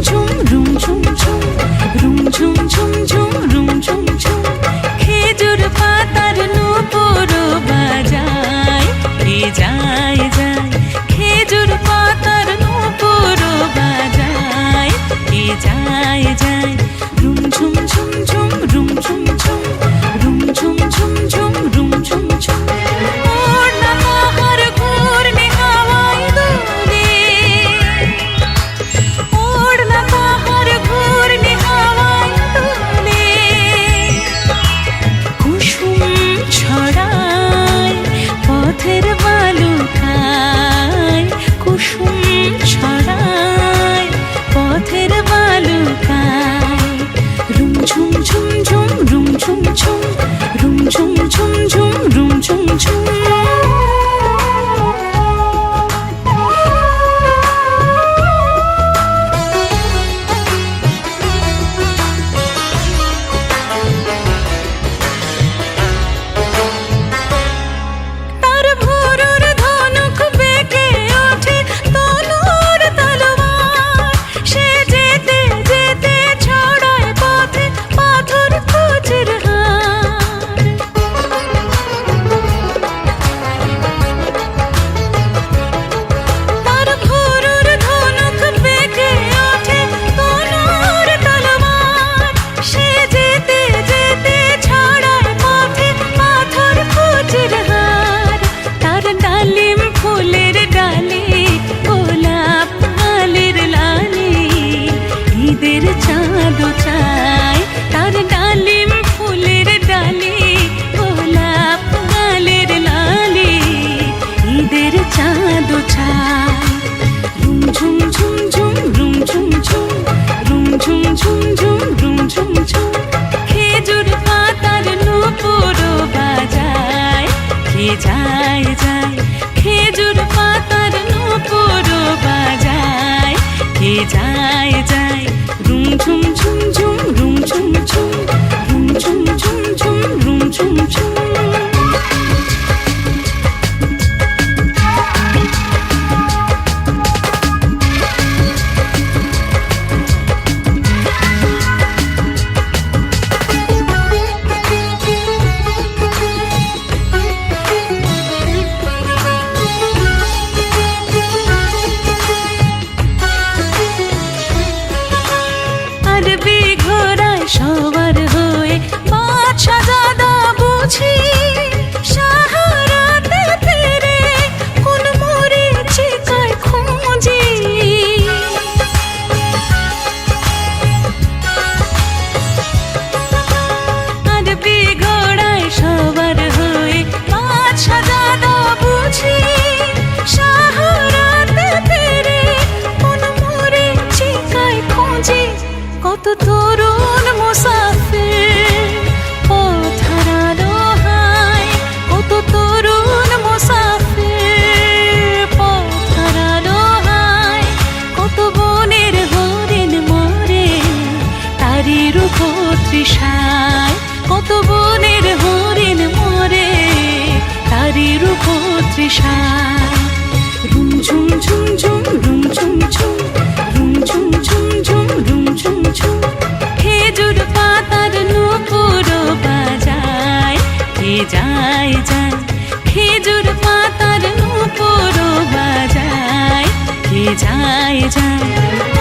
ঝুম room ঝুম ঝুম room ঝুম ঝুম ঝুম room ঝুম ঝুম খেজুর পাতার নূপুর বাজায় কে যায় যায় খেজুর পাতার নূপুর বাজায় কে যায় যায় রুম ঝুম ঝুম ঝুম রুম ঝুম ঝুম রুম ঝুম ঝুম ঝুম রুম ঝুম ঝুম ওড়না পাহাড় ঘূর্ণি হাওয়ায় দোলে ওড়না পাহাড় ঘূর্ণি হাওয়ায় দোলে কুসুম ছড়ায় পথের বালুকায় কুসুম ছড়ায় পথের বালুকায় রুম ঝুম ঝুম ঝুম রুম ঝুম ঝুম রুম ঝুম ঝুম ঝুম রুম ঝুম ঝুম তার ভোরের ধনুক বেঁকে ওঠে তনুর তলোয়ার সে যেতে যেতে ছড়ায় পথে পাথর কুচির হার তার ভোরের ধনুক বেঁকে ওঠে তনুর তলোয়ার সে যেতে যেতে ছড়ায় পথে পাথর কুচির হার তার ডালিম ফুলের ডালে গোলাপ গালের লালে ঈদের চাঁদ চায় তার ডালিম ফুলের ডালে গোলাপ গালের লালে ঈদের চাঁদ চায় রুম ঝুম ঝুম ঝুম রুম ঝুম ঝুম রুম ঝুম ঝুম ঝুম রুম ঝুম ঝুম খেজুর পাতার নূপুর বাজায় কে যায় যায় খেজুর পাতার নূপুর বাজায় কে যায় যায় রুম ঝুম ঝুম ঝুম রুম ঝুম ঝুম রুম ঝুম ঝুম ঝুম রুম ঝুম ঝুম আরবি ঘোড়ায় সবার হয়ে বাদশা দাদা বুঝি সাহারাতে ফিরে কোন মরীচিকায় খুঁজি আরবি ঘোড়ায় সবার হয়ে বাদশা দাদা বুঝি সাহারাতে ফিরে কোন মরীচিকায় খুঁজি কত তরুণ মুসাফির পথ হারালো হায় কত তরুণ মুসাফির পথ হারালো হায় কত বনের হরিণ মরে তারই রূপ তৃষায় কত বনের হরিণ মরে তারই রূপ তৃষায় রুম ঝুম ঝুম ঝুম রুম ঝুম ঝুম রুম ঝুম ঝুম ঝুম রুম ঝুম ঝুম খেজুর পাতার নূপুর বাজায় কে যায় যায় খেজুর পাতার নূপুর বাজায় কে যায় যায়